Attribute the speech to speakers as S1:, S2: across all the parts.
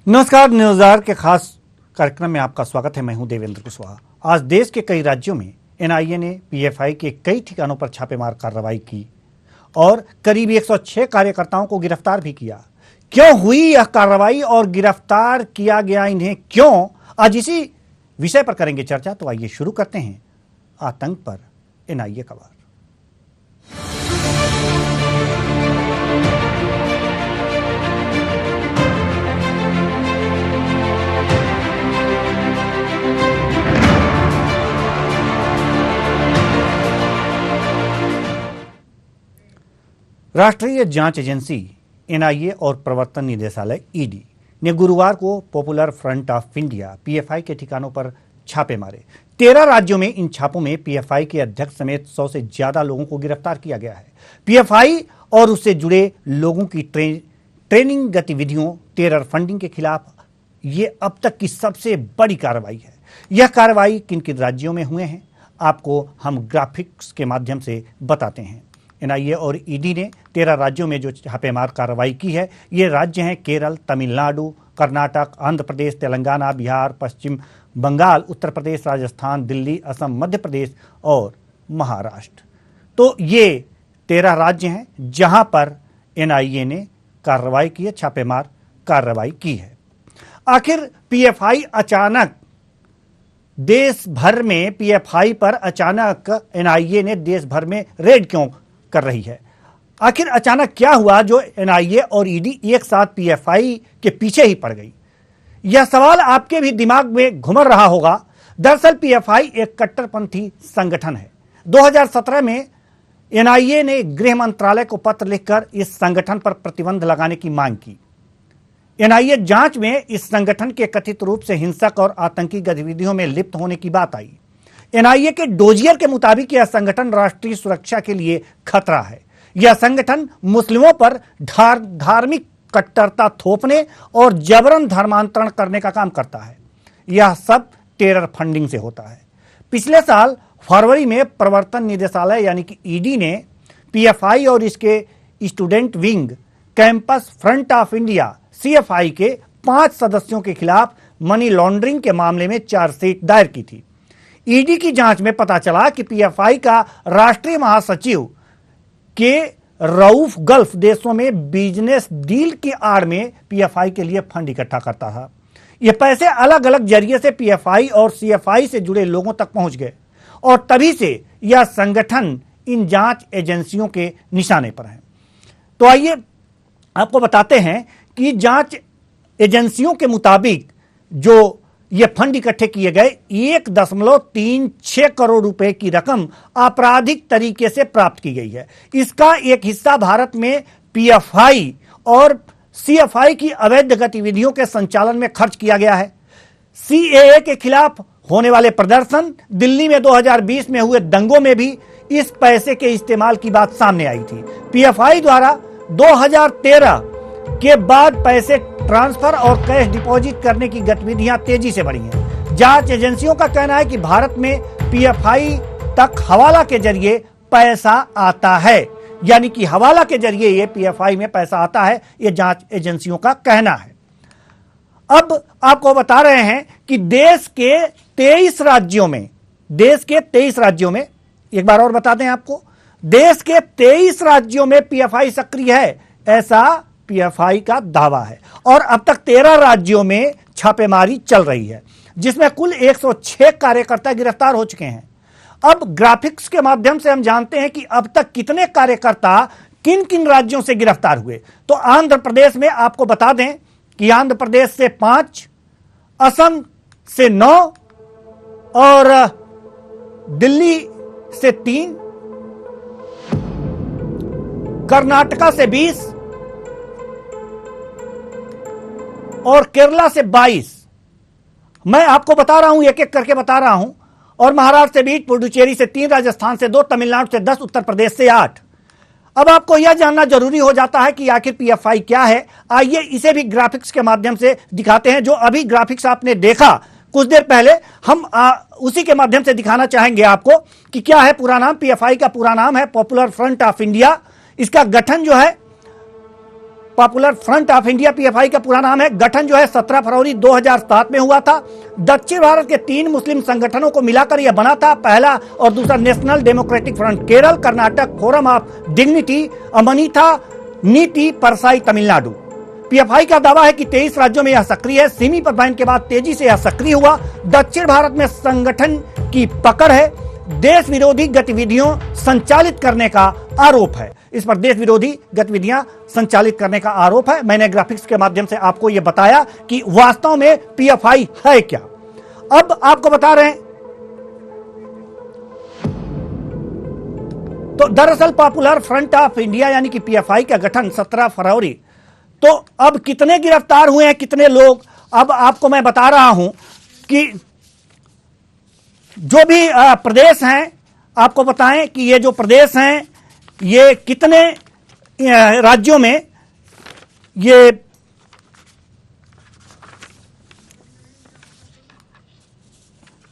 S1: नमस्कार, news our के खास कार्यक्रम में आपका स्वागत है। मैं हूं देवेंद्र कुशवाहा। आज देश के कई राज्यों में एनआईए ने पीएफआई के कई ठिकानों पर छापेमार कार्रवाई की और करीब 106 कार्यकर्ताओं को गिरफ्तार भी किया। क्यों हुई यह कार्रवाई और गिरफ्तार किया गया इन्हें क्यों, आज इसी विषय पर करेंगे चर्चा। तो आइए शुरू करते हैं आतंक पर एनआईए का वार। राष्ट्रीय जांच एजेंसी एनआईए और प्रवर्तन निदेशालय ईडी ने गुरुवार को popular front of India PFI के ठिकानों पर छापे मारे। 13 राज्यों में इन छापों में पीएफआई के अध्यक्ष समेत 100 से ज्यादा लोगों को गिरफ्तार किया गया है। पीएफआई और उससे जुड़े लोगों की ट्रेनिंग गतिविधियों, टेरर फंडिंग के खिलाफ ये अब तक की सबसे बड़ी कार्रवाई है। यह कार्रवाई किन किन राज्यों में हुए हैं, आपको हम ग्राफिक्स के माध्यम से बताते हैं। एनआईए और ईडी ने 13 राज्यों में जो छापेमार कार्रवाई की है, ये राज्य हैं केरल, तमिलनाडु, कर्नाटक, आंध्र प्रदेश, तेलंगाना, बिहार, पश्चिम बंगाल, उत्तर प्रदेश, राजस्थान, दिल्ली, असम, मध्य प्रदेश और महाराष्ट्र। तो ये 13 राज्य हैं जहां पर एनआईए ने कार्रवाई की है, छापेमार कार्रवाई की है। आखिर पीएफआई अचानक देश भर में पीएफआई पर अचानक एनआईए ने देश भर में रेड क्यों कर रही है? आखिर अचानक क्या हुआ जो एनआईए और ईडी एक साथ पीएफआई के पीछे ही पड़ गई? यह सवाल आपके भी दिमाग में घुमर रहा होगा। दरअसल पीएफआई एक कट्टरपंथी संगठन है। 2017 में एनआईए ने गृह मंत्रालय को पत्र लिखकर इस संगठन पर प्रतिबंध लगाने की मांग की। एनआईए जांच में इस संगठन के कथित रूप से हिंसक और आतंकी गतिविधियों में लिप्त होने की बात आई। एनआईए के डोजियर के मुताबिक यह संगठन राष्ट्रीय सुरक्षा के लिए खतरा है। यह संगठन मुस्लिमों पर धार्मिक कट्टरता थोपने और जबरन धर्मांतरण करने का काम करता है। यह सब टेरर फंडिंग से होता है। पिछले साल फरवरी में प्रवर्तन निदेशालय यानी कि ईडी ने पीएफआई और इसके student wing campus front of India CFI के 5 सदस्यों के खिलाफ मनी लॉन्ड्रिंग के मामले में चार्जशीट दायर की थी। ईडी की जांच में पता चला कि पीएफआई का राष्ट्रीय महासचिव के रऊफ गल्फ देशों में बिजनेस डील की आड़ में पीएफआई के लिए फंड इकट्ठा करता था। ये पैसे अलग अलग जरिए से पीएफआई और सीएफआई से जुड़े लोगों तक पहुंच गए और तभी से यह संगठन इन जांच एजेंसियों के निशाने पर है। तो आइए आपको बताते हैं कि जांच एजेंसियों के मुताबिक जो ये फंड इकट्ठे किए गए 1.36 करोड़ रुपए की रकम आपराधिक तरीके से प्राप्त की गई है। इसका एक हिस्सा भारत में पीएफआई और सीएफआई की अवैध गतिविधियों के संचालन में खर्च किया गया है। सीएए के खिलाफ होने वाले प्रदर्शन, दिल्ली में 2020 में हुए दंगों में भी इस पैसे के इस्तेमाल की बात सामने आई थी। पीएफआई द्वारा 2013 के बाद पैसे ट्रांसफर और कैश डिपॉजिट करने की गतिविधियां तेजी से बढ़ी हैं। जांच एजेंसियों का कहना है कि भारत में पीएफआई तक हवाला के जरिए पैसा आता है, यानी कि हवाला के जरिए ये पीएफआई में पैसा आता है, ये जांच एजेंसियों का कहना है। अब आपको बता रहे हैं कि देश के 23 राज्यों में एक बार और बता दें आपको, देश के 23 राज्यों में पीएफआई सक्रिय है, ऐसा पीएफआई का दावा है। और अब तक 13 राज्यों में छापेमारी चल रही है, जिसमें कुल 106 कार्यकर्ता गिरफ्तार हो चुके हैं। अब ग्राफिक्स के माध्यम से हम जानते हैं कि अब तक कितने कार्यकर्ता किन किन राज्यों से गिरफ्तार हुए। तो आंध्र प्रदेश में आपको बता दें कि आंध्र प्रदेश से 5, असम से 9 और दिल्ली से 3, कर्नाटका से 20 और केरला से 22। मैं आपको बता रहा हूं, एक एक करके बता रहा हूं। और महाराष्ट्र से 20, पुडुचेरी से 3, राजस्थान से 2, तमिलनाडु से 10, उत्तर प्रदेश से 8। अब आपको यह जानना जरूरी हो जाता है कि आखिर पीएफआई क्या है। आइए इसे भी ग्राफिक्स के माध्यम से दिखाते हैं। जो अभी ग्राफिक्स आपने देखा कुछ देर पहले, हम उसी के माध्यम से दिखाना चाहेंगे आपको कि क्या है पूरा नाम। पीएफआई का पूरा नाम है पॉपुलर फ्रंट ऑफ इंडिया। इसका गठन जो है popular front of India PFI का पूरा नाम है। गठन जो है 17 फरवरी 2007 में हुआ था। दक्षिण भारत के 3 मुस्लिम संगठनों को मिलाकर यह बना था। पहला और दूसरा national democratic front Kerala, Karnataka forum of dignity Amanitha Neethi परसाई तमिलनाडु। पीएफआई का दावा है कि 23 राज्यों में यह सक्रिय है। सिमी पटवाइन के बाद तेजी से यह सक्रिय हुआ। दक्षिण भारत में संगठन की पकड़ है। देश विरोधी गतिविधियों संचालित करने का आरोप है। इस पर देश विरोधी गतिविधियां संचालित करने का आरोप है। मैंने ग्राफिक्स के माध्यम से आपको यह बताया कि वास्तव में पीएफआई है क्या। अब आपको बता रहे हैं, तो दरअसल पॉपुलर फ्रंट ऑफ इंडिया यानी कि पीएफआई का गठन 17 फरवरी। तो अब कितने गिरफ्तार हुए हैं, कितने लोग, अब आपको मैं बता रहा हूं कि जो भी प्रदेश हैं, आपको बताएं कि ये जो प्रदेश हैं ये कितने राज्यों में ये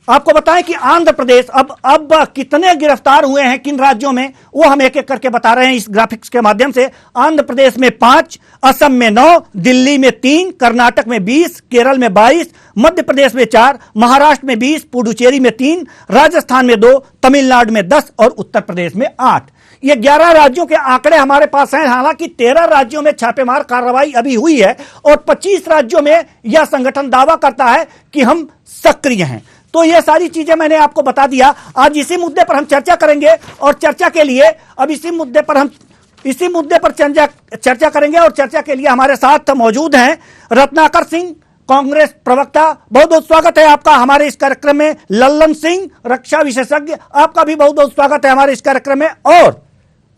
S1: आपको बताएं कि आंध्र प्रदेश अब कितने गिरफ्तार हुए हैं किन राज्यों में, वो हम एक एक करके बता रहे हैं इस ग्राफिक्स के माध्यम से। आंध्र प्रदेश में 5, असम में 9, दिल्ली में 3, कर्नाटक में 20, केरल में 22, मध्य प्रदेश में 4, महाराष्ट्र में 20, पुडुचेरी में 3, राजस्थान में 2, तमिलनाडु में 10 और उत्तर प्रदेश में 8। ये 11 राज्यों के आंकड़े हमारे पास हैं। हालांकि 13 राज्यों में छापेमार कार्रवाई अभी हुई है और 25 राज्यों में यह संगठन दावा करता है कि हम सक्रिय हैं। तो ये सारी चीजें मैंने आपको बता दिया। आज इसी मुद्दे पर हम चर्चा करेंगे और चर्चा के लिए अब इसी मुद्दे पर चर्चा करेंगे और चर्चा के लिए हमारे साथ मौजूद हैं रत्नाकर सिंह, कांग्रेस प्रवक्ता। बहुत बहुत स्वागत है आपका हमारे इस कार्यक्रम में। लल्लन सिंह, रक्षा विशेषज्ञ, आपका भी बहुत बहुत स्वागत है हमारे इस कार्यक्रम में। और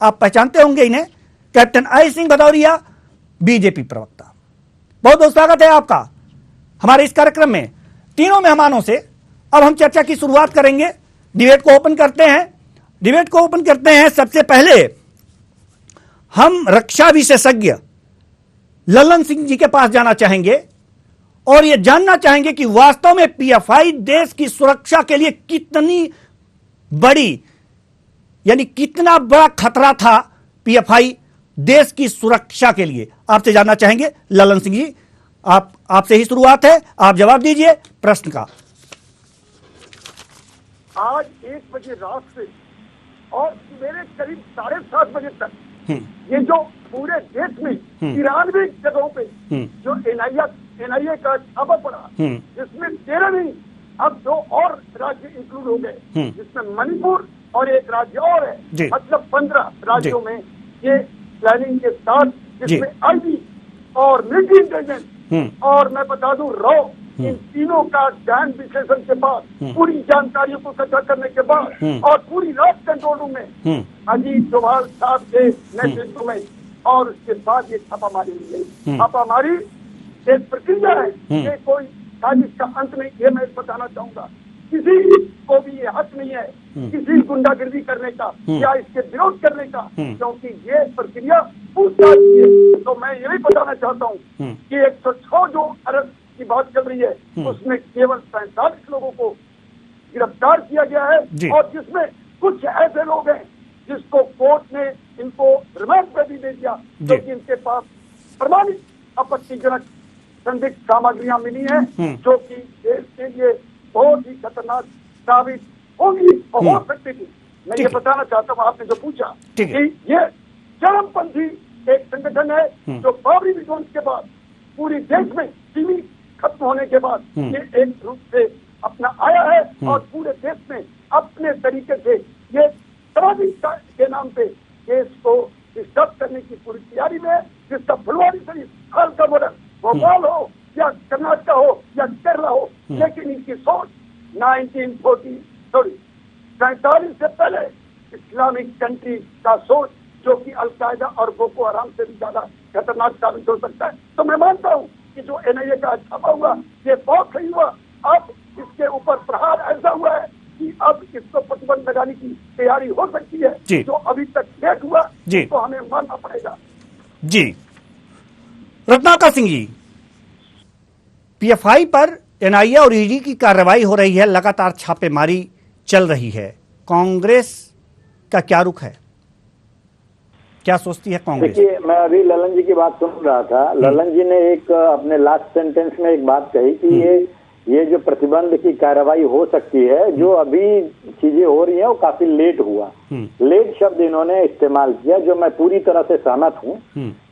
S1: आप पहचानते होंगे इन्हें, captain I Singh Bhadauria, BJP प्रवक्ता। बहुत बहुत स्वागत है आपका हमारे इस कार्यक्रम में। तीनों मेहमानों से अब हम चर्चा की शुरुआत करेंगे। डिबेट को ओपन करते हैं। सबसे पहले हम रक्षा विशेषज्ञ लल्लन सिंह जी के पास जाना चाहेंगे और यह जानना चाहेंगे कि वास्तव में पीएफआई देश की सुरक्षा के लिए कितनी बड़ी, यानी कितना बड़ा खतरा था पीएफआई देश की सुरक्षा के लिए। आपसे जानना चाहेंगे लल्लन सिंह जी, आपसे ही शुरुआत है, आप जवाब दीजिए प्रश्न का।
S2: आज 1 बजे रात से और मेरे करीब 7:30 बजे तक ये जो पूरे देश में 93 जगहों पे जो एनआईए का छापा पड़ा, जिसमें 13 नहीं अब 2 और राज्य इंक्लूड हो गए, जिसमें मणिपुर और एक राज्य और है, मतलब 15 राज्यों में ये प्लानिंग के साथ, जिसमें आईबी और मिलिट्री इंटेलिजेंस और मैं बता दूं रॉ, इन तीनों का गहन विश्लेषण के बाद, पूरी जानकारियों को इकट्ठा करने के बाद और पूरी रात कंट्रोल रूम में अजीत डोभाल साहब के नेतृत्व में, और उसके बाद ये छापामारी हुई है। छापामारी एक प्रक्रिया है, ये कोई साजिश का अंत नहीं। ये मैं बताना चाहूंगा, किसी को भी ये हक नहीं है किसी गुंडागिर्दी करने का या इसके विरोध करने का, क्योंकि ये प्रक्रिया पूछताछ की है। तो मैं ये भी बताना चाहता हूँ कि 106 जो अरेस्ट की बात चल रही है, उसमें केवल 45 लोगों को गिरफ्तार किया गया है, और जिसमें कुछ ऐसे लोग हैं जिसको कोर्ट ने इनको रिमांड पर भी दे दिया, क्योंकि इनके पास प्रमाणित आपत्तिजनक संदिग्ध सामग्रियां मिली हैं, जो कि देश के लिए बहुत ही खतरनाक साबित होगी और हो सकती थी। मैं ये बताना चाहता हूँ, आपने जो पूछा कि ये चरमपंथी एक संगठन है जो बाबरी विध्वंस के बाद पूरी देश में सीमित खत्म होने के बाद ये एक रूप से अपना आया है और पूरे देश में अपने तरीके से ये सामाजिकता के नाम पे देश को डिस्टर्ब करने की पूरी तैयारी में है, जिसका फुलवारी शरीफ, हाल का बॉर्डर, भोपाल हो या कर्नाटक हो या केरला हो, लेकिन इनकी सोच 47 से पहले इस्लामिक कंट्री का सोच, जो कि अलकायदा और बोको हराम से भी ज्यादा खतरनाक साबित हो सकता है। तो मैं मानता हूँ कि जो एनआईए का छापा हुआ ये बहुत सही हुआ। अब इसके ऊपर प्रहार ऐसा हुआ है कि अब इसको प्रतिबंध लगाने की तैयारी हो सकती है, जो अभी तक लेट हुआ तो हमें मानना पड़ेगा।
S1: जी रत्नाकर सिंह जी, पीएफआई पर एनआईए और ईडी की कार्रवाई हो रही है, लगातार छापेमारी चल रही है, कांग्रेस का क्या रुख है? क्या सोचती है कांग्रेस?
S3: देखिए, मैं अभी ललन जी की बात सुन रहा था। ललन जी ने एक अपने लास्ट सेंटेंस में एक बात कही कि ये जो प्रतिबंध की कार्रवाई हो सकती है, जो अभी चीजें हो रही है वो काफी लेट हुआ। लेट शब्द इन्होंने इस्तेमाल किया, जो मैं पूरी तरह से सहमत हूँ।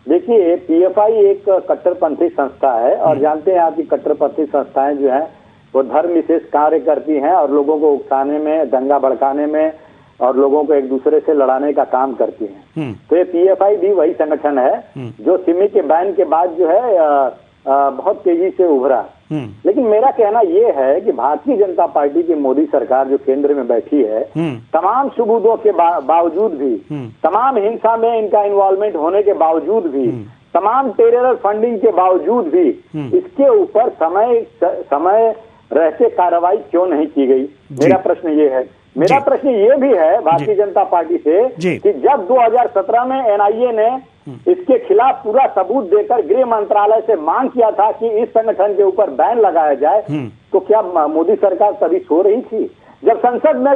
S3: देखिए, पीएफआई एक कट्टरपंथी संस्था है और जानते हैं आप कि कट्टरपंथी संस्थाएं जो है वो धर्म विशेष कार्य करती हैं और लोगों को उकसाने में, दंगा भड़काने में और लोगों को एक दूसरे से लड़ाने का काम करती हैं। तो ये पीएफआई भी वही संगठन है जो सिमी के बैन के बाद जो है बहुत तेजी से उभरा। लेकिन मेरा कहना यह है कि भारतीय जनता पार्टी की मोदी सरकार जो केंद्र में बैठी है, तमाम सबूतों के बावजूद भी, तमाम हिंसा में इनका इन्वॉल्वमेंट होने के बावजूद भी, तमाम टेरर फंडिंग के बावजूद भी इसके ऊपर समय रहते कार्रवाई क्यों नहीं की गई? मेरा प्रश्न ये है। मेरा प्रश्न ये भी है भारतीय जनता पार्टी से कि जब 2017 में एनआईए ने इसके खिलाफ पूरा सबूत देकर गृह मंत्रालय से मांग किया था कि इस संगठन के ऊपर बैन लगाया जाए, तो क्या मोदी सरकार तभी सो रही थी? जब संसद में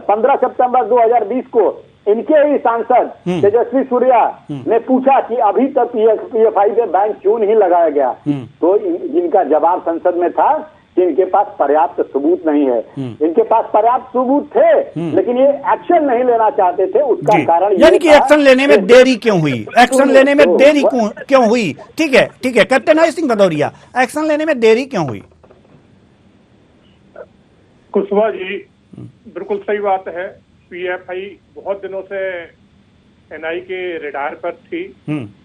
S3: 15 सितंबर 2020 को इनके ही सांसद तेजस्वी सूर्या ने पूछा कि अभी तक पीएफआई पे बैन क्यों नहीं लगाया गया, तो इनका जवाब संसद में था कि इनके पास पर्याप्त सबूत नहीं है। इनके पास पर्याप्त सबूत थे लेकिन ये एक्शन नहीं लेना चाहते थे। उसका कारण
S1: यानी कि एक्शन लेने में देरी क्यों हुई? एक्शन लेने में देरी क्यों हुई? ठीक है, कैप्टन हरि सिंह भदौरिया, एक्शन लेने में देरी क्यों हुई?
S4: कुशवाहा जी, बिल्कुल सही बात है। पीएफआई बहुत दिनों से एनआई के रेडार पर थी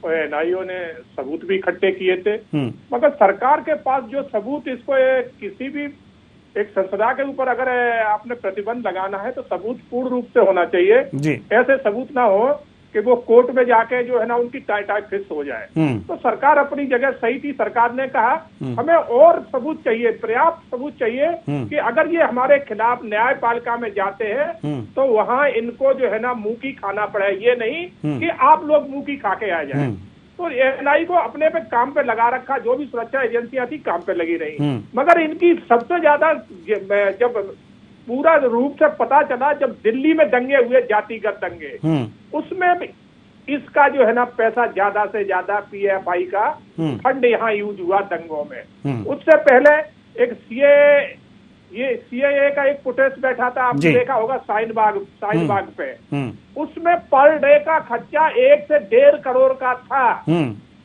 S4: और एनआईओ ने सबूत भी इकट्ठे किए थे, मगर सरकार के पास जो सबूत, इसको किसी भी एक संस्था के ऊपर अगर आपने प्रतिबंध लगाना है तो सबूत पूर्ण रूप से होना चाहिए। ऐसे सबूत ना हो कि वो कोर्ट में जाके जो है ना उनकी टाई फिक्स हो जाए। तो सरकार अपनी जगह सही थी। सरकार ने कहा हमें और सबूत चाहिए, पर्याप्त सबूत चाहिए कि अगर ये हमारे खिलाफ न्यायपालिका में जाते हैं तो वहां इनको जो है ना मुंह की खाना पड़े, ये नहीं कि आप लोग मुंह की खा के आ जाए। तो एनआई को अपने पे काम पे लगा रखा, जो भी सुरक्षा एजेंसियां थी काम पे लगी रही, मगर इनकी सबसे ज्यादा जब पूरा रूप से पता चला जब दिल्ली में दंगे हुए, जातिगत दंगे, उसमें भी इसका जो है ना पैसा ज्यादा से ज्यादा पीएफआई का फंड यहाँ यूज हुआ दंगों में। उससे पहले एक सीएए का एक प्रोटेस्ट बैठा था, आपने देखा होगा शाहीन बाग पे। उसमें पर डे का खर्चा 1 से 1.5 करोड़ का था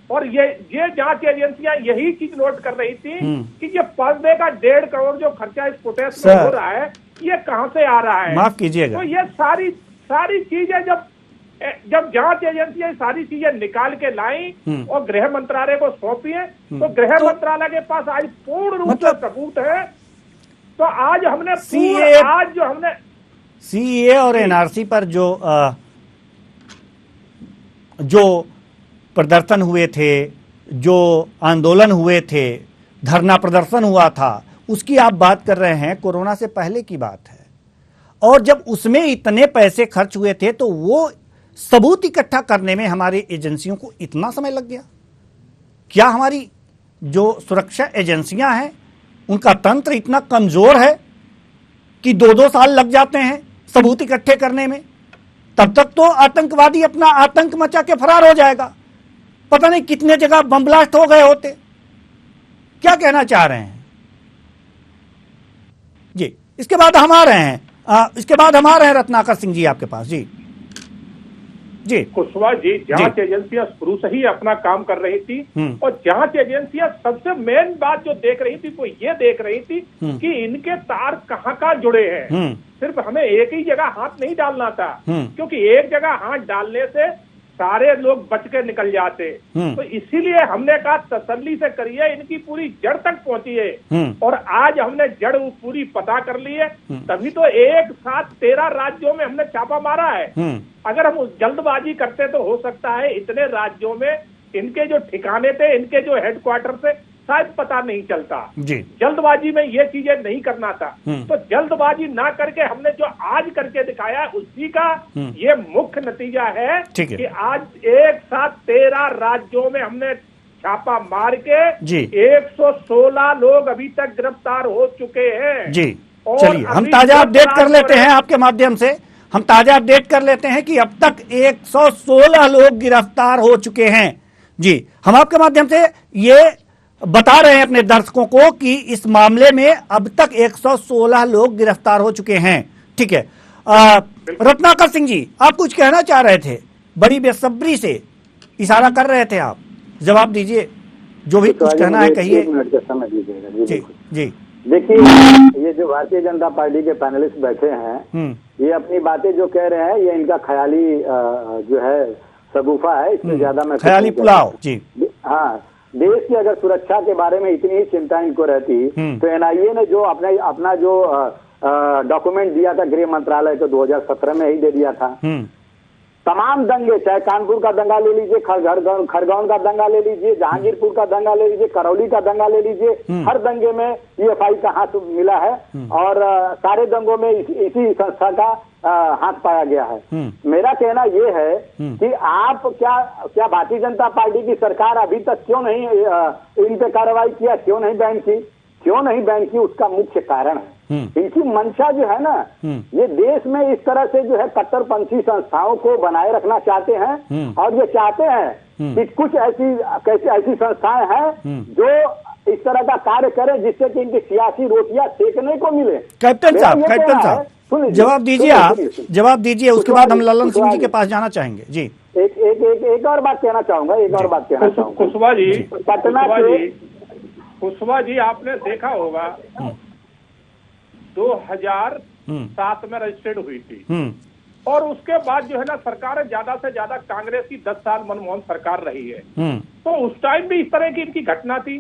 S4: और ये जांच एजेंसियां यही चीज नोट कर रही थी कि ये पर डे का 1.5 करोड़ जो खर्चा इस प्रोटेस्ट में हो रहा है, ये कहां से आ रहा है?
S1: माफ कीजिएगा।
S4: तो ये सारी चीजें जब जांच एजेंसियां सारी चीजें निकाल के लाई और गृह मंत्रालय को सौंपी है, तो गृह मंत्रालय के पास आज पूर्ण रूप से सबूत है। तो आज हमने
S1: सीए और एनआरसी पर जो प्रदर्शन हुए थे, जो आंदोलन हुए थे, धरना प्रदर्शन हुआ था, उसकी आप बात कर रहे हैं। कोरोना से पहले की बात है और जब उसमें इतने पैसे खर्च हुए थे तो वो सबूत इकट्ठा करने में हमारी एजेंसियों को इतना समय लग गया? क्या हमारी जो सुरक्षा एजेंसियां हैं उनका तंत्र इतना कमजोर है कि 2-2 साल लग जाते हैं सबूत इकट्ठे करने में? तब तक तो आतंकवादी अपना आतंक मचा के फरार हो जाएगा। पता नहीं कितने जगह बम ब्लास्ट हो गए होते। क्या कहना चाह रहे हैं जी? इसके बाद हम आ रहे हैं रत्नाकर सिंह जी आपके पास। जी
S4: कुशवाहा जी, जांच एजेंसियां शुरू से ही अपना काम कर रही थी और जांच एजेंसियां सबसे मेन बात जो देख रही थी वो ये देख रही थी कि इनके तार कहाँ जुड़े हैं। सिर्फ हमें एक ही जगह हाथ नहीं डालना था, क्योंकि एक जगह हाथ डालने से सारे लोग बच के निकल जाते। तो इसीलिए हमने कहा तसल्ली से करिए, इनकी पूरी जड़ तक पहुंचिए। और आज हमने जड़ पूरी पता कर ली है, तभी तो एक साथ 13 राज्यों में हमने छापा मारा है। अगर हम जल्दबाजी करते तो हो सकता है इतने राज्यों में इनके जो ठिकाने थे, इनके जो हेडक्वार्टर थे, शायद पता नहीं चलता। जल्दबाजी में ये चीजें नहीं करना था। तो जल्दबाजी ना करके हमने जो आज करके दिखाया उसी का ये मुख्य नतीजा है कि आज एक साथ 13 राज्यों में हमने छापा मार के 116 लोग अभी तक गिरफ्तार हो चुके हैं।
S1: चलिए हम ताजा अपडेट कर लेते हैं आपके माध्यम से। हम ताजा अपडेट कर लेते हैं कि अब तक 116 लोग गिरफ्तार हो चुके हैं। जी, हम आपके माध्यम से ये बता रहे हैं अपने दर्शकों को कि इस मामले में अब तक 116 लोग गिरफ्तार हो चुके हैं। ठीक है, रत्नाकर सिंह जी, आप कुछ कहना चाह रहे थे, बड़ी बेसब्री से इशारा कर रहे थे आप, जवाब दीजिए, जो भी कुछ कहना है कहिए।
S3: 1 मिनट का समय दीजिएगा।
S1: जी जी,
S3: देखिए, ये जो भारतीय जनता पार्टी के पैनलिस्ट बैठे हैं, ये अपनी बातें जो कह रहे हैं, ये इनका ख्याली जो है सगुफा है, इसमें ज्यादा मैं
S1: ख्याली पुलाव। जी
S3: हाँ, देश की अगर सुरक्षा के बारे में इतनी ही चिंता इनको रहती तो एनआईए ने जो अपना जो डॉक्यूमेंट दिया था गृह मंत्रालय को 2017 में ही दे दिया था। तमाम दंगे, चाहे कानपुर का दंगा ले लीजिए, खरगोन का दंगा ले लीजिए, जहांगीरपुर का दंगा ले लीजिए, करौली का दंगा ले लीजिए, हर दंगे में पीएफआई का हाथ मिला है और सारे दंगों में इसी संस्था का हाथ पाया गया है। मेरा कहना ये है कि आप क्या भारतीय जनता पार्टी की सरकार अभी तक क्यों नहीं इन पे कार्रवाई किया, क्यों नहीं बैन की, उसका मुख्य कारण है इनकी मंशा जो है ना, ये देश में इस तरह से जो है कट्टरपंथी संस्थाओं को बनाए रखना चाहते हैं और ये चाहते हैं कि कुछ ऐसी संस्थाएं हैं जो इस तरह का कार्य करें जिससे कि इनकी सियासी रोटियां सेकने को मिले।
S1: कैप्टन साहब, जवाब दीजिए, आप जवाब दीजिए, उसके बाद हम ललन सिंह जी के पास जाना चाहेंगे। जी,
S3: एक और बात कहना चाहूंगा,
S4: कुशवाहा जी, आपने देखा होगा 2007 में रजिस्टर्ड हुई थी और उसके बाद जो है ना सरकार ज्यादा से ज्यादा कांग्रेस की 10 साल मनमोहन सरकार रही है, तो उस टाइम भी इस तरह की इनकी घटना थी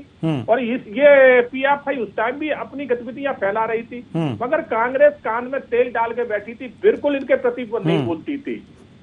S4: और ये पीएफआई उस टाइम भी अपनी गतिविधियां फैला रही थी, मगर कांग्रेस कान में तेल डाल के बैठी थी, बिल्कुल इनके प्रति वो नहीं बोलती थी।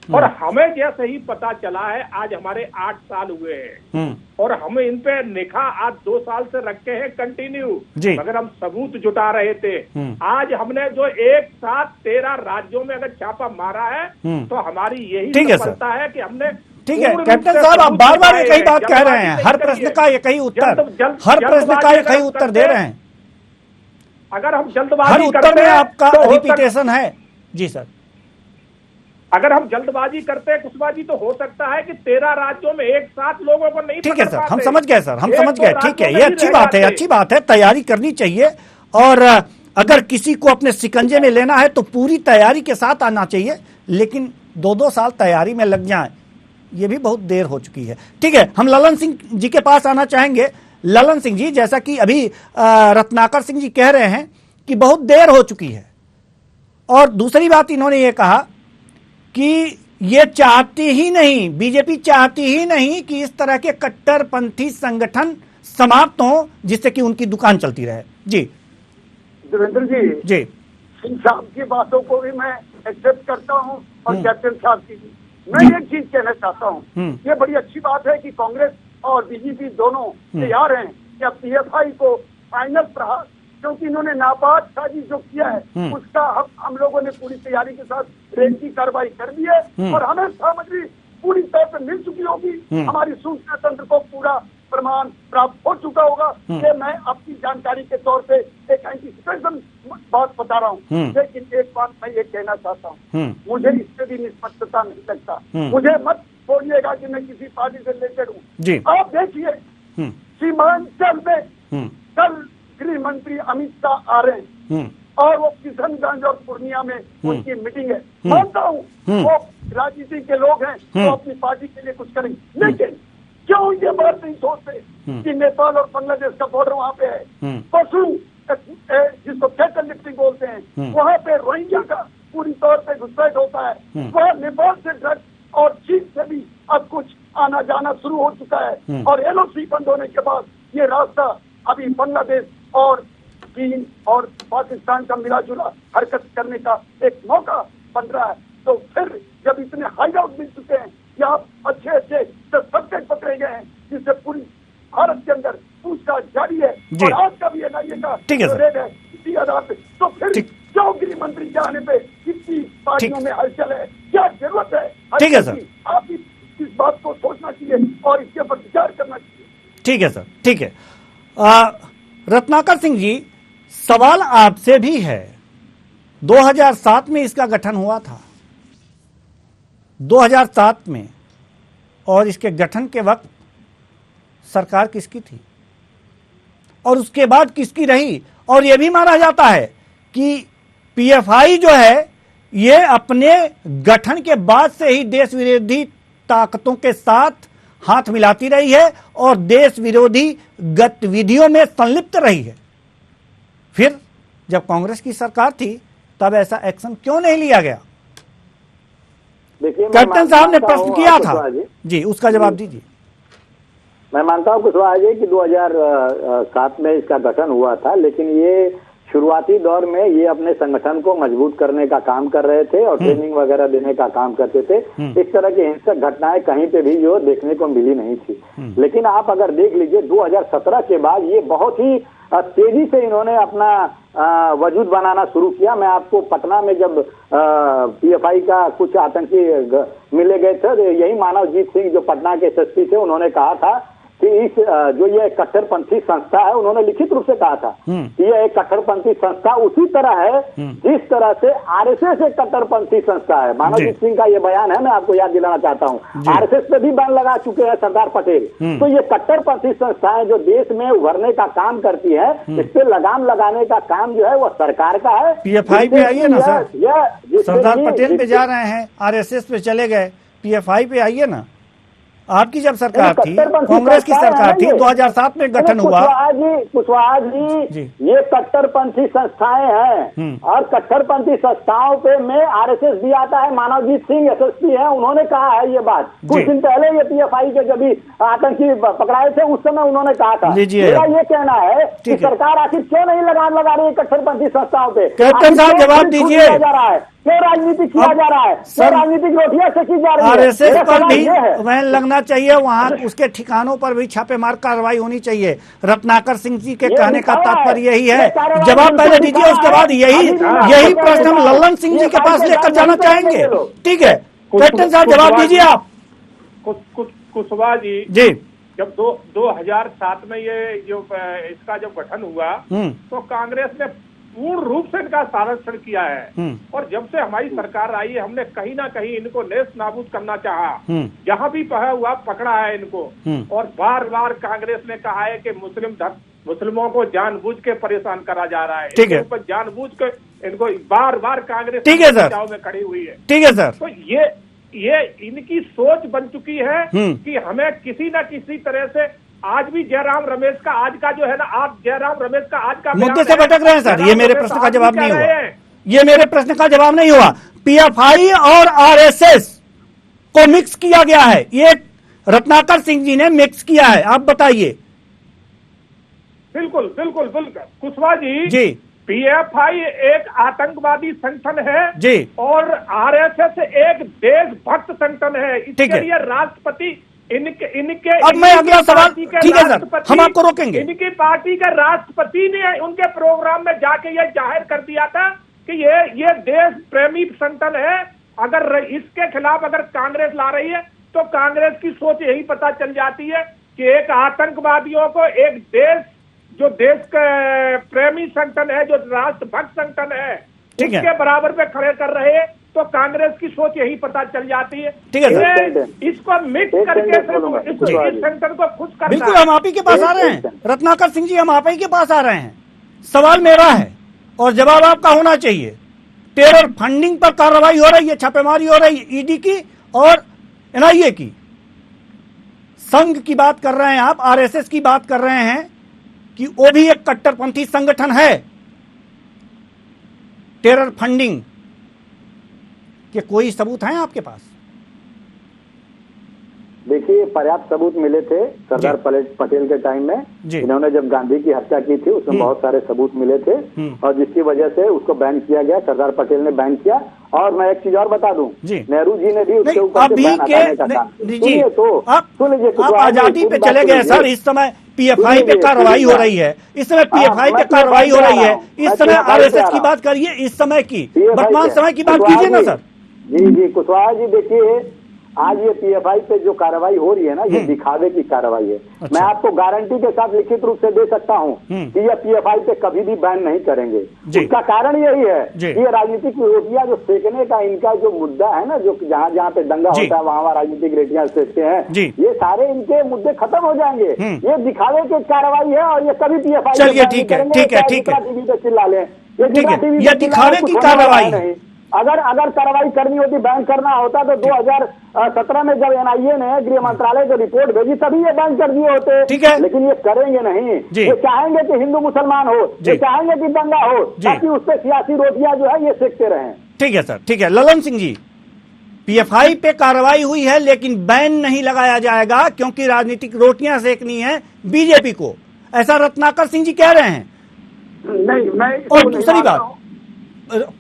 S4: और हमें जैसे ही पता चला है, आज हमारे 8 साल हुए हैं और हम इन पे निगाह आज 2 साल से रखे हैं कंटिन्यू, मगर हम सबूत जुटा रहे थे। आज हमने जो एक साथ 13 राज्यों में अगर छापा मारा है तो हमारी यही सफलता है कि हमने।
S1: ठीक है कैप्टन साहब, आप बार बार एक ही बात कह रहे हैं, हर प्रश्न का एक ही उत्तर, हर प्रश्न का एक ही उत्तर दे रहे हैं।
S4: अगर हम जल्दबाजी,
S1: हर उत्तर में आपका रिपीटेशन है। जी सर,
S4: अगर हम जल्दबाजी करते हैं कुशवाहा जी, तो हो सकता है कि 13 राज्यों में एक साथ लोगों को नहीं।
S1: ठीक है सर, हम समझ गए सर, हम समझ गए। ठीक है, ये अच्छी बात है, अच्छी बात है, तैयारी करनी चाहिए और अगर किसी को अपने शिकंजे में लेना है तो पूरी तैयारी के साथ आना चाहिए, लेकिन 2-2 साल तैयारी में लग जाए, ये भी बहुत देर हो चुकी है। ठीक है, हम ललन सिंह जी के पास आना चाहेंगे। ललन सिंह जी, जैसा कि अभी रत्नाकर सिंह जी कह रहे हैं कि बहुत देर हो चुकी है, और दूसरी बात इन्होंने ये कहा कि ये चाहती ही नहीं, बीजेपी चाहती ही नहीं कि इस तरह के कट्टरपंथी संगठन समाप्त हों जिससे कि उनकी दुकान चलती रहे। जी
S2: देवेंद्र जी, सिंह साहब की बातों को भी मैं एक्सेप्ट करता हूं और कैप्टन साहब की भी। मैं एक चीज कहना चाहता हूं, ये बड़ी अच्छी बात है कि कांग्रेस और बीजेपी दोनों तैयार हैं कि अब पीएफआई को फाइनल प्रहार, क्योंकि इन्होंने नापाक साजिश जो किया है उसका हम लोगों ने पूरी तैयारी के साथ रेड की कार्रवाई कर दी है और हमें सामग्री पूरी तरह से मिल चुकी होगी। हमारी सूचना तंत्र को पूरा प्रमाण प्राप्त हो चुका होगा। ये मैं अपनी जानकारी के तौर पे एक एंटीसिपेशन बात बता रहा हूँ, लेकिन एक बात मैं ये कहना चाहता हूँ, मुझे इससे भी निष्पक्षता नहीं लगता। मुझे मत बोलिएगा कि मैं किसी पार्टी से रिलेटेड हूँ। आप देखिए, सीमांचल में कल गृह मंत्री अमित शाह आ रहे हैं और वो किशनगंज और पूर्णिया में उनकी मीटिंग है। मानता हूँ वो राजनीति के लोग हैं, वो अपनी पार्टी के लिए कुछ करेंगे, लेकिन क्यों ये बात नहीं सोचते कि नेपाल और बांग्लादेश का बॉर्डर वहाँ पे है, पशु जिसको कैटल लिफ्टिंग बोलते हैं, वहाँ पे रोहिंग्या का पूरी तौर पे घुसपैठ होता है, वहाँ नेपाल से ड्रग्स और चीन से भी अब कुछ आना जाना शुरू हो चुका है और एलओसी बंद होने के बाद ये रास्ता अभी बांग्लादेश और चीन और पाकिस्तान का मिला जुला हरकत करने का एक मौका बन रहा है। तो फिर जब इतने हाइड आउट मिल चुके हैं, यहाँ अच्छे सब्जेक्ट पकड़े गए हैं जिससे पूरी भारत के अंदर पूछताछ जारी है और आज का भी एनआईए का रेड है इसी आधार पे, तो फिर क्यों गृह मंत्री के आने पे कितनी पार्टियों में हलचल है, क्या जरूरत है?
S1: ठीक है सर,
S2: आप इस बात को सोचना चाहिए और इसके ऊपर विचार करना चाहिए।
S1: ठीक है सर, ठीक है। रत्नाकर सिंह जी, सवाल आपसे भी है, 2007 में इसका गठन हुआ था, 2007 में और इसके गठन के वक्त सरकार किसकी थी और उसके बाद किसकी रही? और यह भी माना जाता है कि पीएफआई जो है ये अपने गठन के बाद से ही देश विरोधी ताकतों के साथ हाथ मिलाती रही है और देश विरोधी गतिविधियों में संलिप्त रही है। फिर जब कांग्रेस की सरकार थी तब ऐसा एक्शन क्यों नहीं लिया गया?
S3: देखिए,
S1: कैप्टन साहब ने प्रश्न किया था जी, उसका जवाब दीजिए।
S3: मैं मानता हूं कुशवाहा जी कि 2007 में इसका गठन हुआ था, लेकिन ये शुरुआती दौर में ये अपने संगठन को मजबूत करने का काम कर रहे थे और ट्रेनिंग वगैरह देने का काम करते थे। इस तरह की हिंसक घटनाएं कहीं पे भी जो देखने को मिली नहीं थी। लेकिन आप अगर देख लीजिए 2017 के बाद ये बहुत ही तेजी से इन्होंने अपना वजूद बनाना शुरू किया। मैं आपको पटना में जब पीएफआई का कुछ आतंकी मिले गए थे, यही मानवजीत सिंह जो पटना के एसएसपी थे, उन्होंने कहा था कि इस जो ये कट्टरपंथी संस्था है, उन्होंने लिखित रूप से कहा था कि यह एक कट्टरपंथी संस्था उसी तरह है जिस तरह से आरएसएस एक कट्टरपंथी संस्था है। मानवजीत सिंह का ये बयान है, मैं आपको याद दिलाना चाहता हूँ। आरएसएस पे भी बैन लगा चुके हैं सरदार पटेल। तो ये कट्टरपंथी संस्थाएं जो देश में उभरने का काम करती है, इस पे लगाम लगाने का काम जो है वो सरकार का है।
S1: पीएफआई पे आइए ना सर, सरदार पटेल पे जा रहे हैं, आरएसएस पे चले गए, पीएफआई पे आइए ना। आपकी जब सरकार थी, कांग्रेस की सरकार थी, 2007 में गठन हुआ।
S3: कुशवाहा जी, ये कट्टरपंथी संस्थाएं हैं और कट्टरपंथी संस्थाओं पे में आरएसएस भी आता है। मानवजीत सिंह एसएसपी हैं, उन्होंने कहा है ये बात। कुछ दिन पहले ये पीएफआई के जब भी आतंकी पकड़ाए थे उस समय उन्होंने कहा था। मेरा ये कहना है कि सरकार आखिर क्यों नहीं लगाम लगा रही है कट्टरपंथी संस्थाओं पे?
S1: कैप्टन साहब जवाब दीजिए।
S3: क्यों राजनीति किया जा रहा है? क्यों राजनीतिक रोटियां सेकी जा रही है?
S1: आरएसएस पर भी वैन लगना चाहिए, वहां उसके ठिकानों पर भी छापेमार कार्रवाई होनी चाहिए। रत्नाकर सिंह जी के कहने का तात्पर्य यही है। जवाब पहले दीजिए, उसके बाद यही प्रश्न हम लल्लन सिंह जी के पास लेकर जाना चाहेंगे। ठीक है, कैप्टन साहब जवाब दीजिए आप।
S4: कुशवाहा जी, जब 2007 में ये जो इसका जब गठन हुआ तो कांग्रेस ने पूर्ण रूप से इनका संरक्षण किया है और जब से हमारी सरकार आई है हमने कहीं ना कहीं इनको नेस नाबूद करना चाहा। जहां भी हुआ पकड़ा है इनको और बार बार कांग्रेस ने कहा है कि मुस्लिमों को जानबूझ के परेशान करा जा रहा है।
S1: ठीक है,
S4: जानबूझ के इनको बार बार कांग्रेस
S1: ठीक है सर
S4: में खड़ी हुई है।
S1: ठीक है सर,
S4: तो ये इनकी सोच बन चुकी है कि हमें किसी न किसी तरह से आज भी जयराम रमेश का आज का जो है ना, आप जयराम रमेश का आज का
S1: मुद्दे से भटक रहे हैं सर। ये मेरे प्रश्न का जवाब नहीं हुआ। ये मेरे प्रश्न का जवाब नहीं हुआ। पीएफआई और आरएसएस को मिक्स किया गया है, ये रत्नाकर सिंह जी ने मिक्स किया है, आप बताइए।
S4: बिल्कुल कुशवाहा जी, पीएफआई एक आतंकवादी संगठन है जी और आरएसएस एक देशभक्त संगठन है। इसके लिए राष्ट्रपति इनके
S1: अब मैं अगला सवाल, ठीक है सर, हम आपको रोकेंगे।
S4: इनकी पार्टी के राष्ट्रपति ने उनके प्रोग्राम में जाके ये जाहिर कर दिया था कि ये देश प्रेमी संगठन है। अगर इसके खिलाफ अगर कांग्रेस ला रही है तो कांग्रेस की सोच यही पता चल जाती है कि एक आतंकवादियों को एक जो देश का प्रेमी संगठन है, जो राष्ट्रभक्त संगठन है, उसके बराबर पे खड़े कर रहे हैं। तो कांग्रेस की सोच यही पता चल जाती है।
S1: ठीक है सर,
S4: इसको मिक्स करके इस संगठन को खुश करना।
S1: बिल्कुल, हम आप ही के पास आ रहे हैं रत्नाकर सिंह जी, हम आप ही के पास आ रहे हैं। सवाल मेरा है और जवाब आपका होना चाहिए। टेरर फंडिंग पर कार्रवाई हो रही है, छापेमारी हो रही है ईडी की और एनआईए की। संघ की बात कर रहे हैं आप, आरएसएस की बात कर रहे हैं कि वो भी एक कट्टरपंथी संगठन है। टेरर फंडिंग के कोई सबूत हैं आपके पास?
S3: देखिए, पर्याप्त सबूत मिले थे सरदार पटेल के टाइम में। इन्होंने जब गांधी की हत्या की थी उसमें बहुत सारे सबूत मिले थे और जिसकी वजह से उसको बैन किया गया, सरदार पटेल ने बैन किया। और मैं एक चीज और बता दूं, नेहरू जी ने भी उसके ऊपर से बैन हटाने का काम। सुनिए तो, सुन लीजिए,
S1: आप आजादी पे चले गए सर। इस समय पीएफआई पे कार्रवाई हो रही है, इस समय पीएफआई पे कार्रवाई हो रही है, इस समय आरएसएस की बात करिए, इस समय की वर्तमान समय की बात कीजिए ना सर।
S3: जी कुशवाहा जी, देखिए आज ये पीएफआई पे जो कार्रवाई हो रही है ना, ये दिखावे की कार्रवाई है।
S1: अच्छा।
S3: मैं आपको गारंटी के साथ लिखित रूप से दे सकता हूँ कि ये पीएफआई पे कभी भी बैन नहीं करेंगे। उसका कारण यही है कि ये राजनीतिक रोटियां जो सेकने का इनका जो मुद्दा है ना, जो जहाँ जहाँ पे दंगा होता है वहाँ राजनीतिक रोटियां सेकते हैं, ये सारे इनके मुद्दे खत्म हो जाएंगे। ये दिखावे की कार्रवाई है और ये कभी पीएफआई
S1: चलिए ठीक है, ठीक है, ठीक है,
S3: टीवी पे चिल्ला लें,
S1: ये दिखावे की कार्रवाई है।
S3: अगर कार्रवाई करनी होती, बैन करना होता तो 2017 में जब एनआईए ने गृह मंत्रालय को रिपोर्ट भेजी तभी ये बैन कर दिए होते।
S1: ठीक है,
S3: लेकिन ये करेंगे नहीं। ये चाहेंगे कि हिंदू मुसलमान हो, ये चाहेंगे कि दंगा हो, ताकि उससे सियासी रोटियां जो है ये सेकते रहें।
S1: ठीक है सर, ठीक है। ललन सिंह जी, पीएफआई पे कार्रवाई हुई है लेकिन बैन नहीं लगाया जाएगा क्योंकि राजनीतिक रोटियां सेकनी है बीजेपी को, ऐसा रत्नाकर सिंह जी कह रहे हैं।
S2: नहीं, मैं
S1: और दूसरी बात,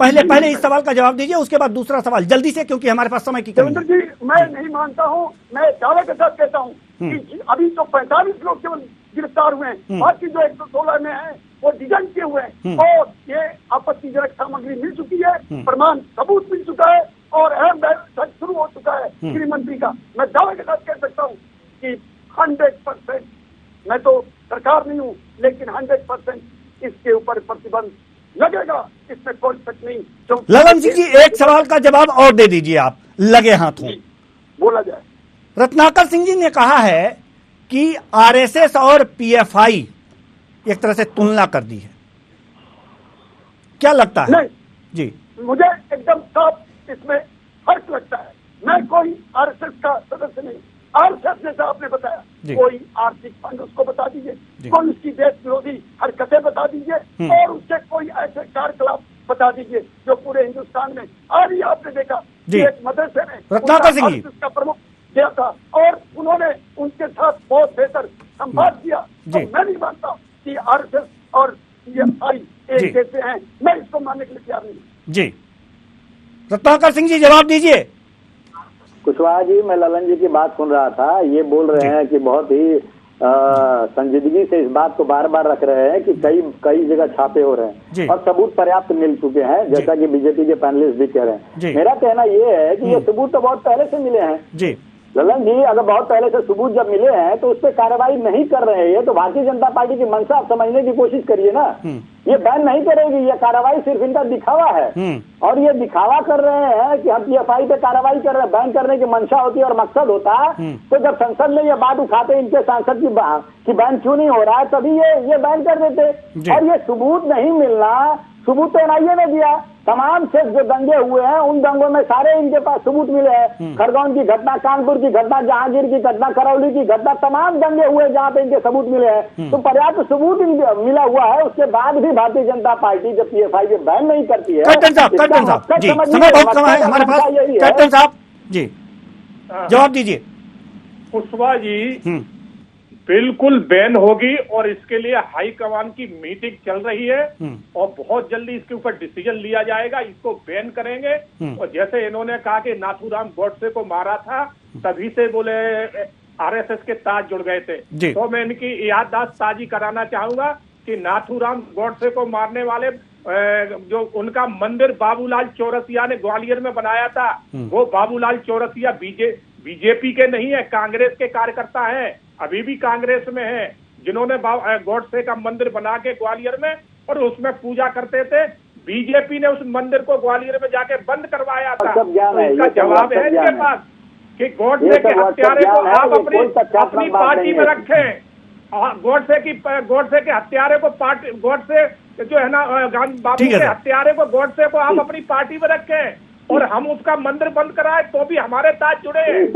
S1: पहले इस सवाल का जवाब दीजिए, उसके बाद दूसरा सवाल जल्दी से, क्योंकि हमारे पास समय की कमी है।
S2: देवेंद्र जी, मैं नहीं मानता हूँ। मैं दावे के साथ कहता हूँ कि अभी तो 45 लोग केवल गिरफ्तार हुए हैं, बाकी जो 116 में है वो डिजाइन किए हुए हैं और ये आपत्तिजनक सामग्री मिल चुकी है, प्रमाण सबूत मिल चुका है और अहम बहस शुरू हो चुका है गृह मंत्री का। मैं दावे के साथ कह सकता हूँ कि 100%, मैं तो सरकार नहीं हूँ लेकिन 100% इसके ऊपर प्रतिबंध लगेगा, इसमें कोई शक नहीं।
S1: ललन सिंह जी, एक सवाल का जवाब और दे दीजिए आप, लगे हाथों
S2: बोला जाए।
S1: रत्नाकर सिंह जी ने कहा है कि आरएसएस और पीएफआई एक तरह से तुलना कर दी है, क्या लगता है?
S2: नहीं
S1: जी,
S2: मुझे एकदम साफ इसमें फर्क लगता है। मैं कोई आरएसएस का सदस्य नहीं। आरएसएस जैसा आपने बताया, कोई आर्थिक फंड उसको बता दीजिए, कोई उसकी देश विरोधी हरकतें बता दीजिए और उसके कोई ऐसे कार्यकलाप बता दीजिए जो पूरे हिंदुस्तान में आज ही आपने देखा कि एक मदरसे में
S1: रत्नाकर सिंह जी
S2: का प्रमुख गया था और उन्होंने उनके साथ बहुत बेहतर संवाद किया। तो मैं नहीं मानता कि आरएसएस और पीएफआई एक जैसे हैं, मैं इसको मानने के लिए तैयार नहीं।
S1: जी, रत्नाकर सिंह जी जवाब दीजिए।
S3: कुशवाहा जी, मैं ललन जी की बात सुन रहा था, ये बोल रहे हैं कि बहुत ही संजीदगी से इस बात को बार बार रख रहे हैं कि कई जगह छापे हो रहे हैं और सबूत पर्याप्त मिल चुके हैं, जैसा कि बीजेपी के पैनलिस्ट भी कह रहे हैं। मेरा कहना ये है कि ये सबूत तो बहुत पहले से मिले हैं
S1: जी।
S3: ललन जी, अगर बहुत पहले से सबूत जब मिले हैं तो उस पर कार्रवाई नहीं कर रहे हैं, तो भारतीय जनता पार्टी की मंशा आप समझने की कोशिश करिए ना। ये बैन नहीं करेगी, ये कार्रवाई सिर्फ इनका दिखावा है और ये दिखावा कर रहे हैं कि हम पीएफआई पे कार्रवाई कर रहे हैं। बैन करने की मंशा होती है और मकसद होता है, तो जब संसद में ये बात उठाते इनके सांसद की बैन क्यों नहीं हो रहा है, तभी ये बैन कर देते। और ये सबूत नहीं मिलना, सबूत तो एनआईए ने दिया। तमाम से जो दंगे हुए हैं उन दंगों में सारे इनके पास सबूत मिले हैं। खरगोन की घटना, कानपुर की घटना, जहांगीर की घटना, करौली की घटना, तमाम दंगे हुए जहां पे इनके सबूत मिले हैं, तो पर्याप्त सबूत मिला हुआ है। उसके बाद भी भारतीय जनता पार्टी जब पीएफआई के बैन नहीं करती है।
S1: कैप्टन साहब जी, समय बहुत कम है हमारे पास। कैप्टन साहब जी जवाब दीजिए।
S4: कुशवाहा जी, बिल्कुल बैन होगी और इसके लिए हाई कमान की मीटिंग चल रही है और बहुत जल्दी इसके ऊपर डिसीजन लिया जाएगा, इसको बैन करेंगे। और जैसे इन्होंने कहा कि नाथूराम गोडसे को मारा था तभी से बोले आरएसएस के ताज जुड़ गए थे, तो मैं इनकी याददाश्त ताजी कराना चाहूंगा कि नाथूराम गोडसे को मारने वाले जो उनका मंदिर बाबूलाल चौरसिया ने ग्वालियर में बनाया था, वो बाबूलाल चौरसिया बीजेपी के नहीं है, कांग्रेस के कार्यकर्ता हैं, अभी भी कांग्रेस में है, जिन्होंने गोडसे का मंदिर बना के ग्वालियर में और उसमें पूजा करते थे। बीजेपी ने उस मंदिर को ग्वालियर में जाके बंद करवाया था। तो इसका जवाब है इनके पास कि गोडसे के हत्यारे को आप अपनी पार्टी में रखें। गोडसे के हत्यारे को गोडसे जो है ना बाबू के हत्यारे को, गोडसे को आप अपनी पार्टी में रखें और हम उसका मंदिर बंद कराए तो भी हमारे साथ जुड़े हैं।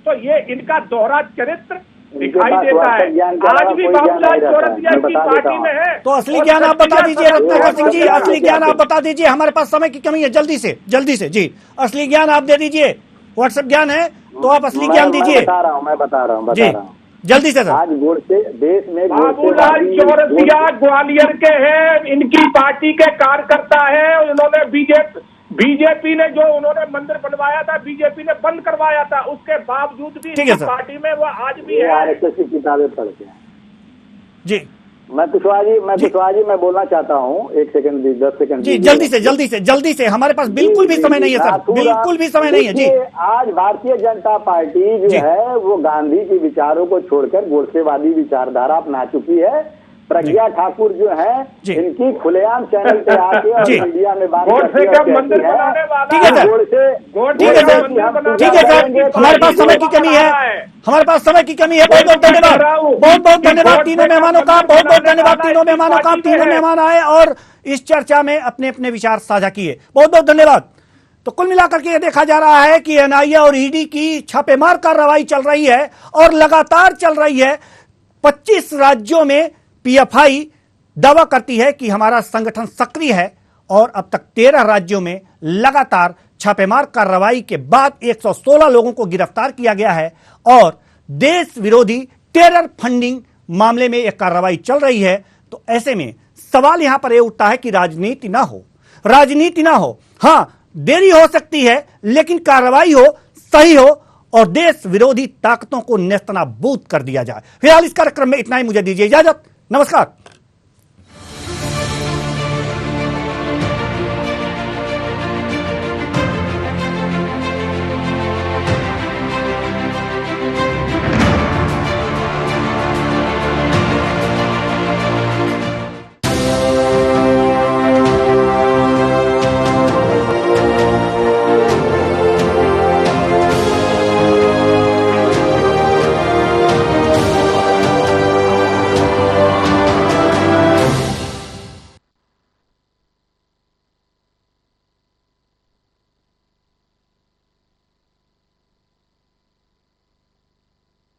S4: तो ये इनका दोहरा चरित्र दिखाई देता है। आज भी बाबूलाल चौरसिया की पार्टी में है।
S1: तो असली ज्ञान आप बता दीजिए रत्नाकर सिंह जी, असली ज्ञान आप बता दीजिए, हमारे पास समय की कमी है, जल्दी से जी असली ज्ञान आप दे दीजिए। व्हाट्सएप ज्ञान है तो आप असली ज्ञान दीजिए।
S3: मैं बता रहा हूँ
S1: जी जल्दी से सर।
S3: आज गोडसे देश में
S4: बाबूलाल चौरसिया ग्वालियर के हैं, इनकी पार्टी के कार्यकर्ता है। उन्होंने बीजेपी ने जो उन्होंने मंदिर बनवाया था, बीजेपी ने बंद करवाया था, उसके बावजूद भी इनकी पार्टी में वो आज भी है।
S3: आरएसएस की किताबें पढ़ते हैं
S1: जी।
S3: मैं कुशवाहा जी मैं बोलना चाहता हूँ, 1 सेकंड 10 सेकंड
S1: जी, जल्दी से हमारे पास बिल्कुल भी समय नहीं है सर, बिल्कुल भी समय नहीं है जी।
S3: आज भारतीय जनता पार्टी जो है वो गांधी के विचारों को छोड़कर गोडसेवादी विचारधारा अपना चुकी है। प्रज्ञा ठाकुर जो है इनकी खुलेआम चैनल पे आके और मीडिया में बात
S4: गोडसे का मंदिर बनाने वाला,
S1: ठीक है सर, ठीक है सर, हमारे पास समय की कमी है, हमारे पास समय की कमी है। बहुत बहुत धन्यवाद, बहुत बहुत धन्यवाद तीनों मेहमानों का, बहुत बहुत धन्यवाद तीनों मेहमानों का। तीनों मेहमान आए और इस चर्चा में अपने अपने विचार साझा किए, बहुत बहुत धन्यवाद। तो कुल मिलाकर के यह देखा जा रहा है कि एनआईए और ईडी की छापेमार कार्रवाई चल रही है और लगातार चल रही है। 25 राज्यों में पीएफआई दावा करती है कि हमारा संगठन सक्रिय है और अब तक 13 राज्यों में लगातार छापेमार कार्रवाई के बाद 116 लोगों को गिरफ्तार किया गया है और देश विरोधी टेरर फंडिंग मामले में यह कार्रवाई चल रही है। तो ऐसे में सवाल यहां पर यह उठता है कि राजनीति ना हो, हां देरी हो सकती है लेकिन कार्रवाई हो, सही हो और देश विरोधी ताकतों को नेस्तनाबूद कर दिया जाए। फिलहाल इस कार्यक्रम में इतना ही, मुझे दीजिए इजाजत, नमस्कार।